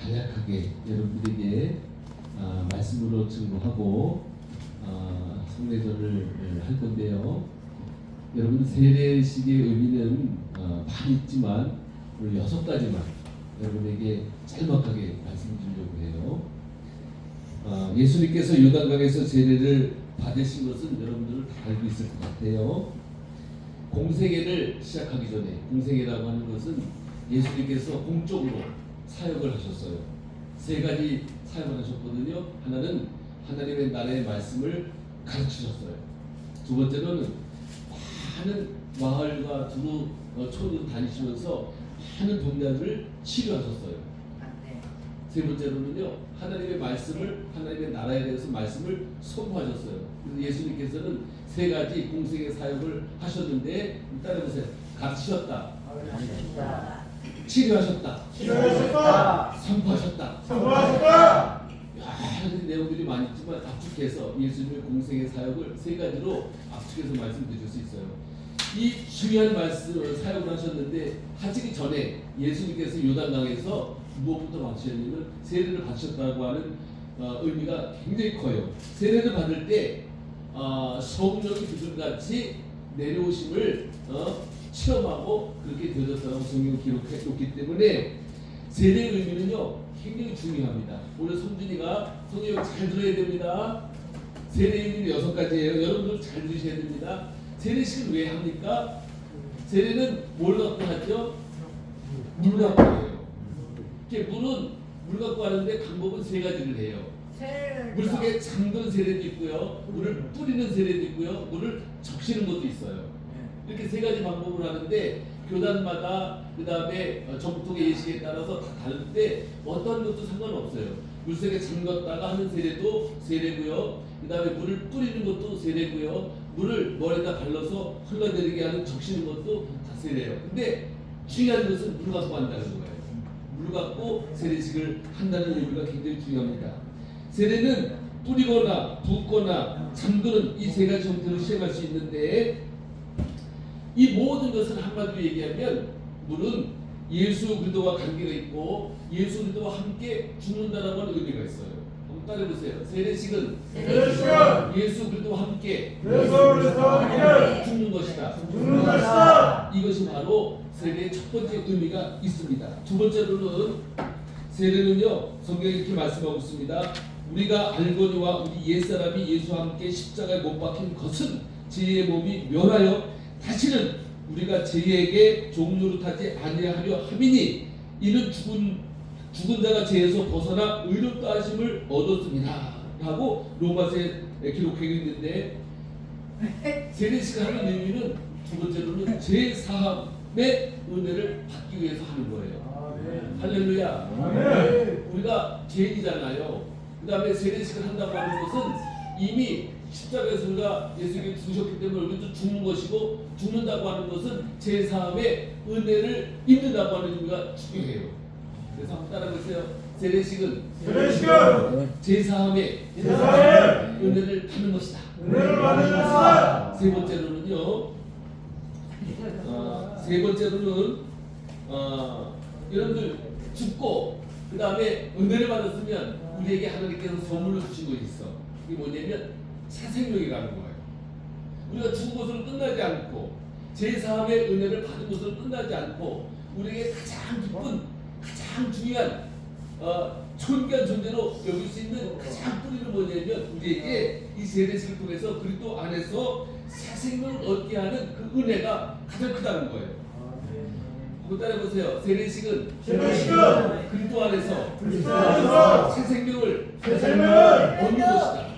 간략하게 여러분들에게 말씀으로 증거하고 성례절을 할 건데요. 여러분 세례식의 의미는 많이 있지만 오늘 6가지만 여러분에게 짤막하게 말씀드리려고 해요. 예수님께서 요단강에서 세례를 받으신 것은 여러분들은 다 알고 있을 것 같아요. 공생애를 시작하기 전에, 공생애라고 하는 것은 예수님께서 공적으로 사역을 하셨어요. 3가지 사역을 하셨거든요. 하나는 하나님의 나라의 말씀을 가르치셨어요. 두 번째로는 많은 마을과 두루 촌으로 다니시면서 많은 동네를 치료하셨어요. 세 번째로는요, 하나님의 말씀을, 하나님의 나라에 대해서 말씀을 선포하셨어요. 그래서 예수님께서는 3가지 공생의 사역을 하셨는데, 따라해보세요. 가르치셨다, 치료하셨다, 선포하셨다. 여러 내용들이 많이 있지만 압축해서 예수님의 공생의 사역을 3가지로 압축해서 말씀드릴 수 있어요. 이 중요한 말씀을 사역을 하셨는데, 하시기 전에 예수님께서 요단강에서 무엇부터 받으셨냐면 세례를 받으셨다고 하는 의미가 굉장히 커요. 세례를 받을 때 성령이 비둘기같이 내려오심을 체험하고 그렇게 되어졌다고 성경이 기록해 놓기 때문에 세례의 의미는요 굉장히 중요합니다. 오늘 성준이가 성경을 잘 들어야 됩니다. 세례의 의미는 6가지예요. 여러분들 잘 들으셔야 됩니다. 세례식을 왜 합니까? 세례는 뭘 갖고 하죠? 물 갖고 해요. 물은 물 갖고 하는데 방법은 3가지를 해요. 물속에 잠그는 세례도 있고요, 물을 뿌리는 세례도 있고요, 물을 적시는 것도 있어요. 이렇게 3가지 방법을 하는데 교단마다 그 다음에 정통의 예식에 따라서 다 다른데 어떤 것도 상관없어요. 물속에 잠갔다가 하는 세례도 세례고요, 그 다음에 물을 뿌리는 것도 세례고요, 물을 머리에다 발라서 흘러내리게 하는 적시는 것도 다 세례예요. 근데 중요한 것은 물 갖고 한다는 거예요. 물 갖고 세례식을 한다는 의미가 굉장히 중요합니다. 세례는 뿌리거나 붓거나 잠그는 이 3가지 형태로 시행할 수 있는데, 이 모든 것을 한마디로 얘기하면 물은 예수 그리스도와 관계가 있고 예수 그리스도와 함께 죽는다라고 하는 의미가 있어요. 한번 따라해보세요. 세례식은 예수 그리스도와 함께 죽는 것이다. 이것이 바로 세례의 첫 번째 의미가 있습니다. 두 번째로는 세례는요 성경에 이렇게 말씀하고 있습니다. 우리가 알거니와 우리 옛사람이 예수와 함께 십자가에 못 박힌 것은 죄의 몸이 멸하여 다시는 우리가 죄에게 종노릇하지 아니하려 함이니 이는 죽은 자가 죄에서 벗어나 의롭다 하심을 얻었습니다 하고 로마서에 기록해 있는데, 세례식을 하는 의미는 두 번째로는 죄 사함의 은혜를 받기 위해서 하는 거예요. 할렐루야. 우리가 죄인이잖아요. 그 다음에 세례식을 한다고 하는 것은 이미 십자가에서 우리가 예수님이 죽으셨기 때문에 우리도 죽는 것이고, 죽는다고 하는 것은 제사함의 은혜를 입는다고 하는 의미가 중요해요. 그래서 한번 따라해보세요. 세례식은 제사함의 은혜를 받는 것이다. 세 번째로는요, 여러분들 죽고 그 다음에 은혜를 받았으면 우리에게 하나님께서 선물로 주신 것이 있어. 이게 뭐냐면 새 생명이라는 거예요. 우리가 죽은 것으로 끝나지 않고 제사함의 은혜를 받은 것으로 끝나지 않고 우리에게 가장 기쁜, 가장 중요한 존귀한 존재로 여길 수 있는 가장 뿌리는 뭐냐면 우리에게 이 세례식을 통해서 그리스도 안에서 새 생명을 얻게 하는 그 은혜가 가장 크다는 거예요. 한번 따라해보세요. 세례식은 그리스도 안에서 새 생명을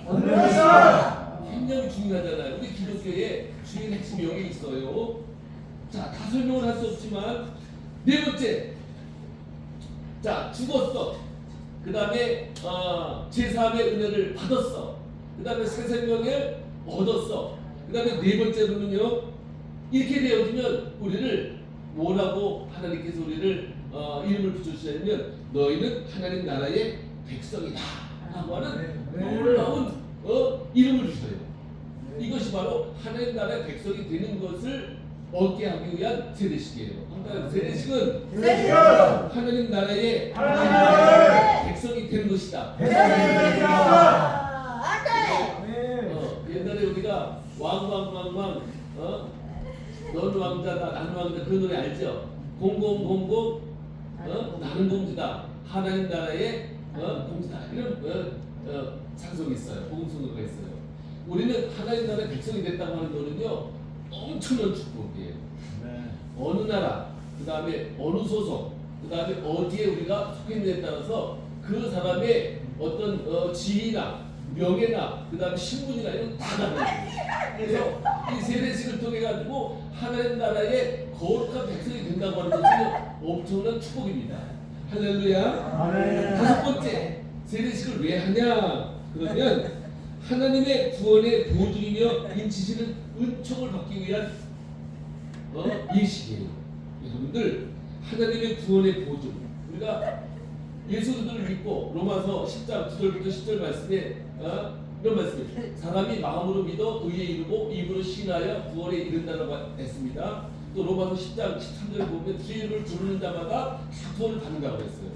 얻는 것이다. 굉장히 중요하잖아요. 우리 기독교에 주인 핵심 용이 있어요. 자, 다 설명을 할 수 없지만 4번째, 자, 죽었어. 그 다음에 제3의 은혜를 받았어. 그 다음에 새 생명을 얻었어. 그 다음에 4번째로는요, 이렇게 되어지면 우리를 뭐라고 하나님께서 우리를 이름을 붙여주시냐면 너희는 하나님 나라의 백성이다 라고 하는 놀라운 이름을 주셔요. 이것이 바로 하나님 나라의 백성이 되는 것을 얻게 하기 위한 세례식이에요. 세례식은 하나님 나라의 것이다. 옛날에 우리가 왕왕왕왕 넌 왕자다 나는 왕자 그 노래 알죠? 공공공공 나는 공주다 하나님 나라의 공주다 이런 찬송이 있어요. 복음성가가 있어요. 우리는 하나님 나라의 백성이 됐다고 하는 거는요 엄청난 축복이에요. 어느 나라 그 다음에 어느 소속 그 다음에 어디에 우리가 속해 있느냐에 따라서 그 사람의 어떤 지위나 명예나 그 다음에 신분이나 이런 다 달라요. 그래서 이 세례식을 통해 가지고 하나님 나라의 거룩한 백성이 된다고 하는 것은 엄청난 축복입니다. 할렐루야. 다섯 번째 세례식을 왜 하냐 그러면 하나님의 구원의 보증이며 인치시는 은총을 받기 위한 예식이에요. 여러분들 하나님의 구원의 보증 우리가 예수 그리스도를 믿고 로마서 10장 9절부터 10절 말씀에 이런 말씀이에요. 사람이 마음으로 믿어 의에 이르고 입으로 신하여 구원에 이른다라고 했습니다. 또 로마서 10장 13절에 보면 주의 이름을 부르는 자마다 다 구원을 받는다고 했어요.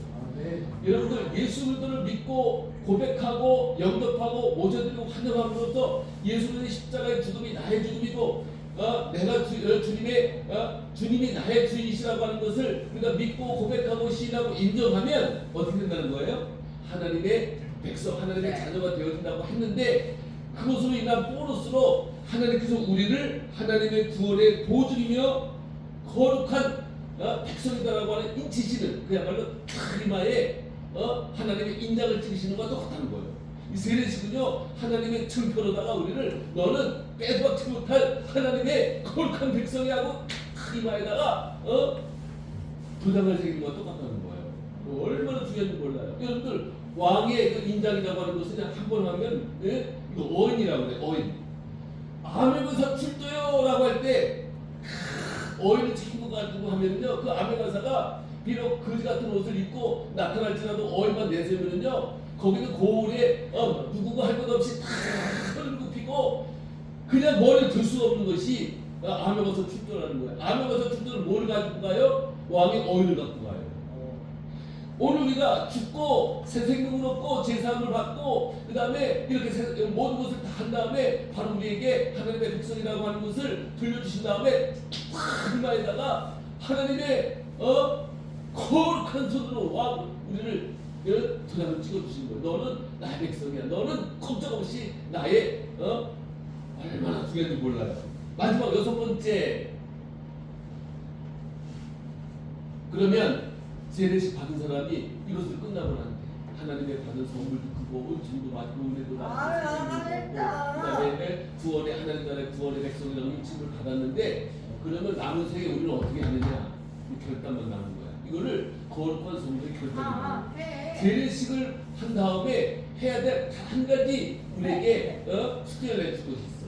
여러분들 예수 그리스도를 믿고 고백하고 영접하고 모셔드리고 환영함으로써 예수 그리스도의 십자가의 죽음이 나의 죽음이고 내가 주님이 나의 주인이시라고 하는 것을 우리가 믿고 고백하고 시인하고 인정하면 어떻게 된다는 거예요? 하나님의 백성, 하나님의 자녀가 되어진다고 했는데 그것으로 인한 보너스로 하나님께서 우리를 하나님의 구원의 보증이며 거룩한 백성이다라고 하는 인치시는 그야말로 카리마에 하나님의 인장을 찍으시는 것과 똑같다는 거예요. 이 세례식은요 하나님의 증표로다가 우리를 너는 빼도 박지 못할 하나님의 거룩한 백성이라고 카리마에다가 도장을 새기는 것과 똑같다는 거예요. 얼마나 중요한지 몰라요. 여러분들 왕의 그 인장이라고 하는 것은 그냥 한 번 하면 이거 어인이라고 그래. 어인. 아메가사 출도요라고 할 때 어인을 챙겨 가지고 하면요 그 아메가사가 비록 거지 같은 옷을 입고 나타날지라도 어인만 내세우면요 거기는 고을에 누구가 할 것 없이 다 털을 굽히고 그냥 머리를 들 수가 없는 것이 아메가사 출도라는 거예요. 아메가사 출도는 뭘 가지고 가요? 왕의 어인을 갖고 가요. 오늘 우리가 죽고 새 생명을 얻고 제사함을 받고 그 다음에 이렇게 모든 것을 다 한 다음에 바로 우리에게 하나님의 백성이라고 하는 것을 들려주신 다음에 하나님에다가 하나님의 거룩한 손으로 와 우리를 도장을 찍어주신 거예요. 너는 나의 백성이야. 너는 걱정 없이 나의 얼마나 중요한지 몰라요. 마지막 여섯 번째 그러면 세례식 받은 사람이 이것을 끝나고 난 뒤에 하나님의 받은 선물도 크고 은총도 받고 은혜도 받고 그 다음에 구원의 하나님 나라의 구원의 백성이라고 인칭을 받았는데 그러면 남은 생에 우리는 어떻게 하느냐 이 결단만 나는 거야. 이거를 거룩한 성도의 결단입니다. 세례식을 한 다음에 해야 될 한 가지 우리에게 숙제를 내줄 것이 있어.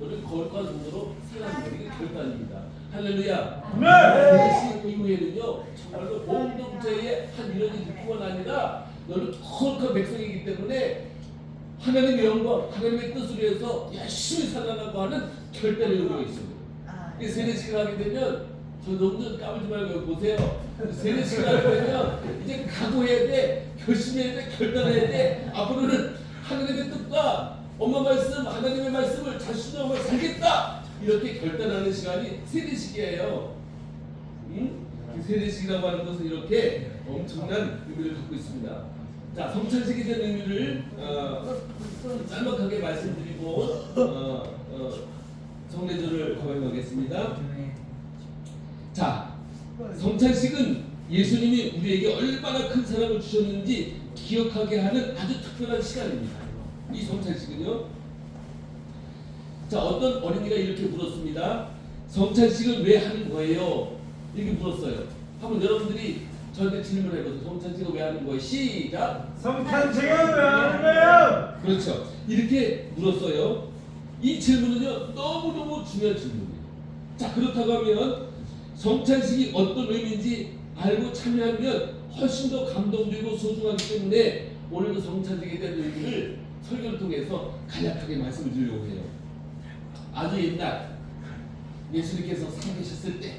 너를 거룩한 성도로 살라는 게 결단입니다. 할렐루야. 세례식 이후에는요 정말로 공동체의 한 일원이 될 뿐만 아니라 너는 거룩한 백성이기 때문에 하나님의 영광, 하나님의 뜻을 위해서 열심히 살아가고 하는 결단의 의무가 있습니다. 세례식을 하게 되면 저 너무 까불지 말고 여기 보세요. 세례식을 하게 되면 이제 각오해야 돼, 결심해야 돼, 결단해야 돼. 앞으로는 하나님의 뜻과 엄마 말씀, 하나님의 말씀을 잘 순종하며 살겠다. 이렇게 결단하는 시간이 세례식이에요. 세례식이라고 하는 것은 이렇게 엄청난 의미를 갖고 있습니다. 자, 성찬식에 대한 의미를 짤막하게 말씀드리고 성례절을 거행하겠습니다. 자, 성찬식은 예수님이 우리에게 얼마나 큰 사랑을 주셨는지 기억하게 하는 아주 특별한 시간입니다. 이 성찬식은요. 자, 어떤 어린이가 이렇게 물었습니다. 성찬식을 왜 하는 거예요? 이렇게 물었어요. 한번 여러분들이 저한테 질문해보세요. 성찬식을 왜 하는 거예요? 시작! 성찬식을 왜 하는 거예요? 그렇죠. 이렇게 물었어요. 이 질문은요 너무너무 중요한 질문이에요. 자, 그렇다고 하면 성찬식이 어떤 의미인지 알고 참여하면 훨씬 더 감동되고 소중하기 때문에 오늘 그 성찬식에 대한 의미를 설교를 통해서 간략하게 말씀을 드리려고 해요. 아주 옛날 예수님께서 살아계셨을 때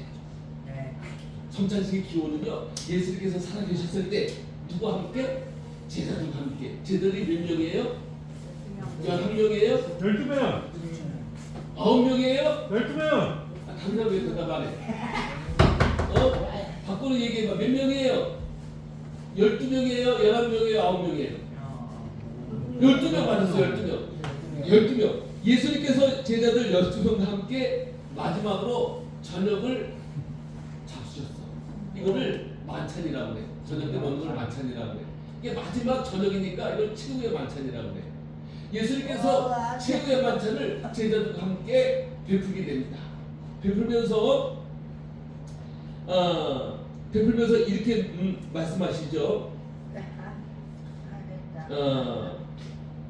성찬식의 기원은요 예수님께서 살아계셨을 때 누구와 함께? 제자들과 함께. 제자들이 몇 명이에요? 11명이에요? 12명. 9명이에요? 12명. 당장 왜 대답 안 해? 바꾸는 얘기해봐. 몇 명이에요? 12명이에요? 11명이에요? 9명이에요? 12명 받았어요. 12명. 12명. 예수님께서 제자들 12명과 함께 마지막으로 저녁을 잡수셨어. 이거를 만찬이라고 그래. 저녁 때 먹는 걸 만찬이라고 그래. 이게 마지막 저녁이니까 이걸 최후의 만찬이라고 그래. 예수님께서 최후의 만찬을 제자들과 함께 베풀게 됩니다. 베풀면서 이렇게 말씀하시죠.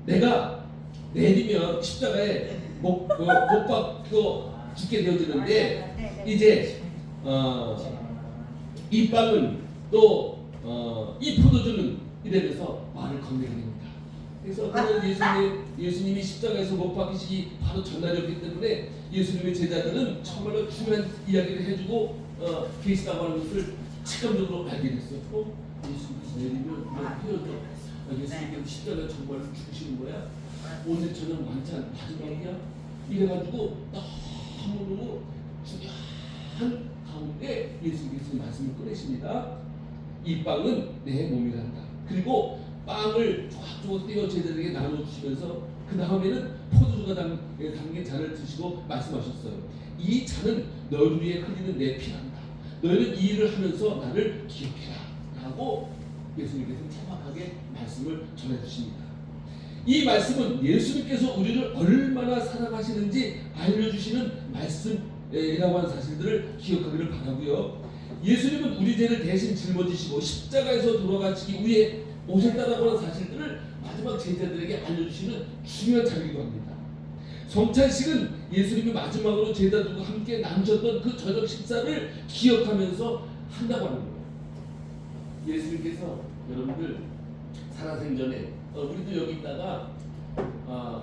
내가 내리면 십자가에 못 박고 죽게 되어지는데 이제 이 빵은 또 이 포도주는 이러면서 말을 건네게 됩니다. 그래서 그는 예수님이 십자가에서 못 박히시기 바로 전날이었기 때문에 예수님의 제자들은 정말로 중요한 이야기를 해주고 계시다고 하는 것을 직감적으로 알게 됐어요. 예수님이 내리면 헤어져. 예수님께서 십자가에 정말로 죽으시는 거야? 오늘 저녁 만찬 마지막이야? 이래가지고 너무너무 중요한 가운데 예수님께서 말씀을 꺼내십니다. 이 빵은 내 몸이란다. 그리고 빵을 조각조각 떼어 제자들에게 나눠주시면서 그 다음에는 포도주가 담긴 잔을 드시고 말씀하셨어요. 이 잔은 너를 위해 흘리는 내 피란다. 너희는 이 일을 하면서 나를 기억해라 라고 예수님께서 정확하게 말씀을 전해주십니다. 이 말씀은 예수님께서 우리를 얼마나 사랑하시는지 알려주시는 말씀이라고 하는 사실들을 기억하기를 바라고요. 예수님은 우리 죄를 대신 짊어지시고 십자가에서 돌아가시기 위해 오셨다라고 하는 사실들을 마지막 제자들에게 알려주시는 중요한 자리이기도 합니다. 성찬식은 예수님이 마지막으로 제자들과 함께 나누셨던 그 저녁 식사를 기억하면서 한다고 하는 거예요. 예수님께서 여러분들 살아생전에 우리도 여기 있다가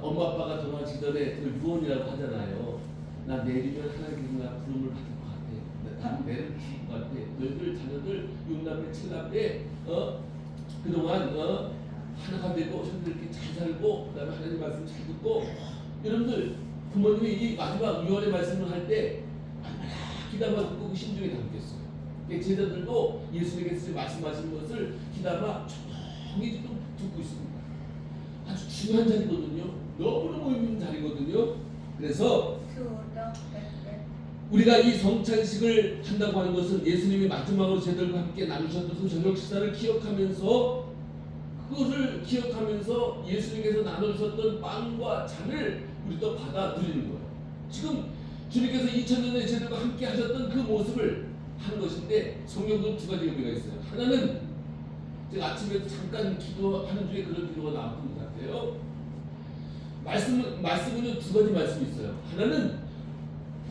엄마 아빠가 돌아가시기 전에 그 유언이라고 하잖아요. 나 내리면 하나님께서 나 부름을 받을 것 같아. 나 내를 주실 것 같아. 너희들 자녀들 6남매 7남매 그동안 하나가 되고 형들 이렇게 잘 살고 그다음에 하나님 말씀 잘 듣고 여러분들 부모님이 이 마지막 유언의 말씀을 할 때 얼마나 기다마 듣고 그 심중에 담겼어요. 제자들도 예수님께서 말씀하신 것을 기다마 조용히 듣고 있습니다. 아주 중요한 자리거든요. 너무너무 의미 있는 자리거든요. 그래서 우리가 이 성찬식을 한다고 하는 것은 예수님이 마지막으로 제자들과 함께 나누셨던 그 저녁 식사를 기억하면서 그것을 기억하면서 예수님께서 나누셨던 빵과 잔을 우리도 받아 누리는 거예요. 지금 주님께서 2000년 전에 제자들과 함께 하셨던 그 모습을 하는 것인데 성경도 두 가지 의미가 있어요. 하나는 제가 아침에 잠깐 기도하는 중에 그런 기도가 나왔던 것 같아요. 말씀은 두 가지 말씀이 있어요. 하나는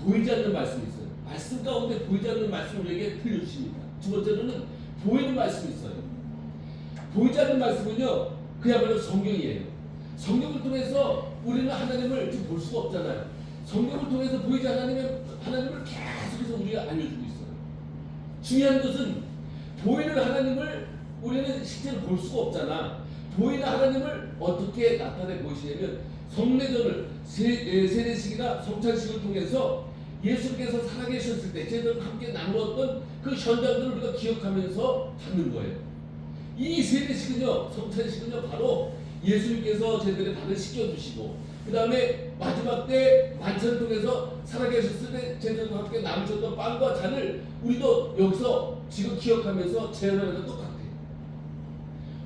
보이지 않는 말씀이 있어요. 말씀 가운데 보이지 않는 말씀을 우리에게 들려주십니다. 두 번째로는 보이는 말씀이 있어요. 보이지 않는 말씀은요, 그야말로 성경이에요. 성경을 통해서 우리는 하나님을 지금 볼 수가 없잖아요. 성경을 통해서 보이지 않는 하나님을 계속해서 우리가 알려주고 있어요. 중요한 것은 보이는 하나님을 우리는 실제로 볼 수가 없잖아. 보이는 하나님을 어떻게 나타내 보이시냐면 성례전을 세례식이나 성찬식을 통해서 예수님께서 살아계셨을 때 제자들과 함께 나누었던 그 현장들을 우리가 기억하면서 받는 거예요. 이 세례식은요, 성찬식은요, 바로 예수님께서 제자들의 발을 씻겨주시고 그 다음에 마지막 때 만찬을 통해서 살아계셨을 때 제자들과 함께 나누셨던 빵과 잔을 우리도 여기서 지금 기억하면서 재현하는 것 똑같아요.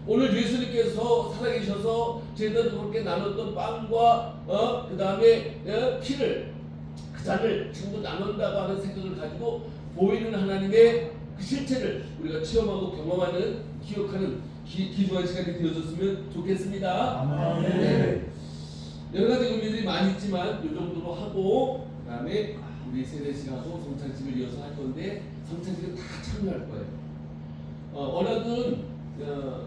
오늘 예수님께서 살아계셔서 제자들과 함께 나눴던 빵과 그 다음에 피를 그 잔을 지금도 나눈다고 하는 생각을 가지고 보이는 하나님의 그 실체를 우리가 체험하고 경험하는 기억하는 기도한 시간이 되어졌으면 좋겠습니다. 네. 여러 가지 의미들이 많이 있지만 이 정도로 하고 그다음에 우리 세례식하고 성찬식을 이어서 할 건데 성찬식은 다 참여할 거예요. 워낙은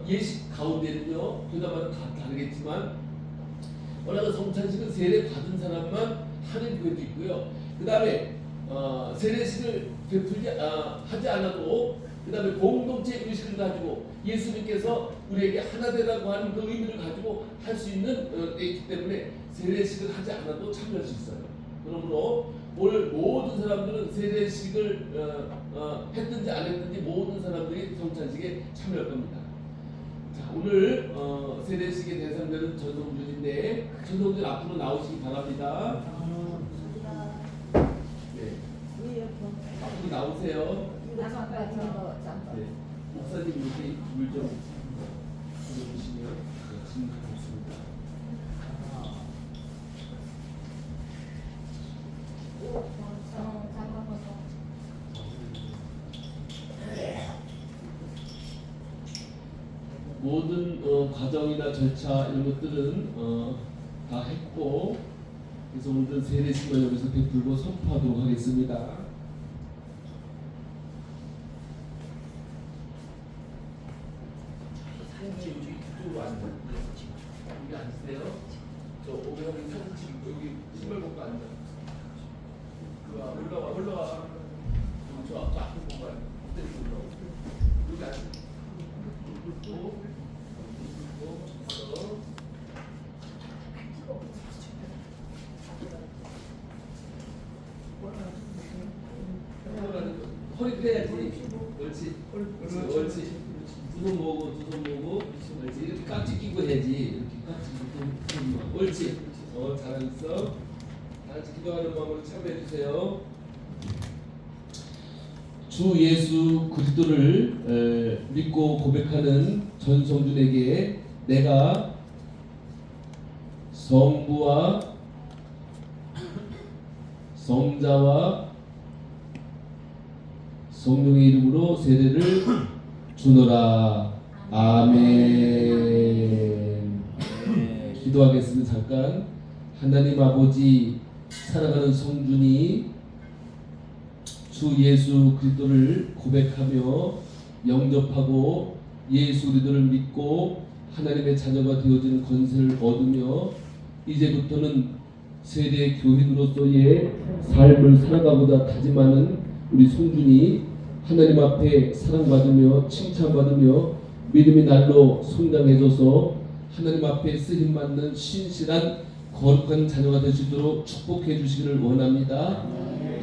예식 가운데는요 교단마다 다 다르겠지만 워낙은 성찬식은 세례 받은 사람만 하는 교회도 있고요. 그 다음에 세례식을 베풀지 하지 않아도 그 다음에 공동체 의식을 가지고 예수님께서 우리에게 하나 되라고 하는 그 의미를 가지고 할 수 있는 데 있기 때문에 세례식을 하지 않아도 참여할 수 있어요. 그러므로 오늘 모든 사람들은 세례식을 했든지 안 했든지 모든 사람들이 성찬식에 참여할 겁니다. 자, 오늘 세례식의 대상자는 전성준인데 전성준 앞으로 나오시기 바랍니다. 네, 앞으로 나오세요. 네, 목사님 여기 물좀 보내주시면 질문 없습니다. 모든 과정이나 절차 이런 것들은 다 했고, 그래서 오늘은 세례식을 여기서 베풀고 선포하도록 하겠습니다. 사장님 이쪽으로 앉아. 여기 앉으세요. 저 오배형님 사진 찍고 여기 신발 벗고 앉아. 올라와. 저 앞에 보고 와요. 그때 올라와. 여기 앉아. 허리 펴야지. 옳지. 두 손 모으고. 옳지. 이렇게 깍지 끼고 해야지. 이렇게 깍지 끼고. 옳지. 잘했어. 다 같이 기도하는 마음으로 참여해 주세요. 주 예수 그리스도를 믿고 고백하는 전성준에게 내가 성부와 성자와 성령의 이름으로 세례를 주노라. 아멘. 기도하겠습니다. 잠깐. 하나님 아버지, 사랑하는 성준이 주 예수 그리스도를 고백하며 영접하고 예수 그리스도를 믿고 하나님의 자녀가 되어지는 권세를 얻으며 이제부터는 세대 교인으로서의 삶을 살아가고자 다짐하는 우리 성준이 하나님 앞에 사랑받으며 칭찬받으며 믿음의 날로 성장해져서 하나님 앞에 쓰임받는 신실한 거룩한 자녀가 될 수 있도록 축복해 주시기를 원합니다.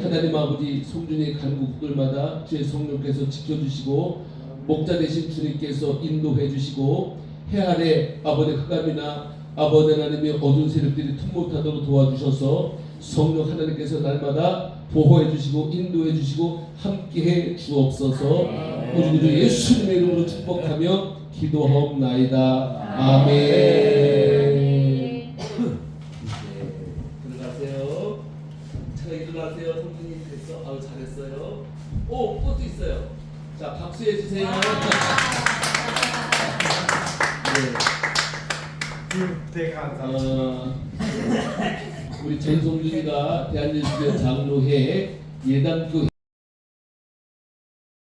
하나님 아버지, 성준이의 간국들마다 주의 성령께서 지켜주시고 목자 되신 주님께서 인도해 주시고 해 아래 아버지 흑암이나 아버지 하나님의 어두운 세력들이 틈못하도록 도와주셔서 성령 하나님께서 날마다 보호해 주시고 인도해 주시고 함께해 주옵소서. 우리 주 예수님의 이름으로 축복하며 기도하옵나이다. 아멘. 네, 들어가세요. 자, 일어나세요. 성준님 됐어. 아우 잘했어요. 오, 꽃도 있어요. 자, 박수해 주세요. 네, 감사합니다. 우리 전성준이가 대한예수교 장로회 예당교회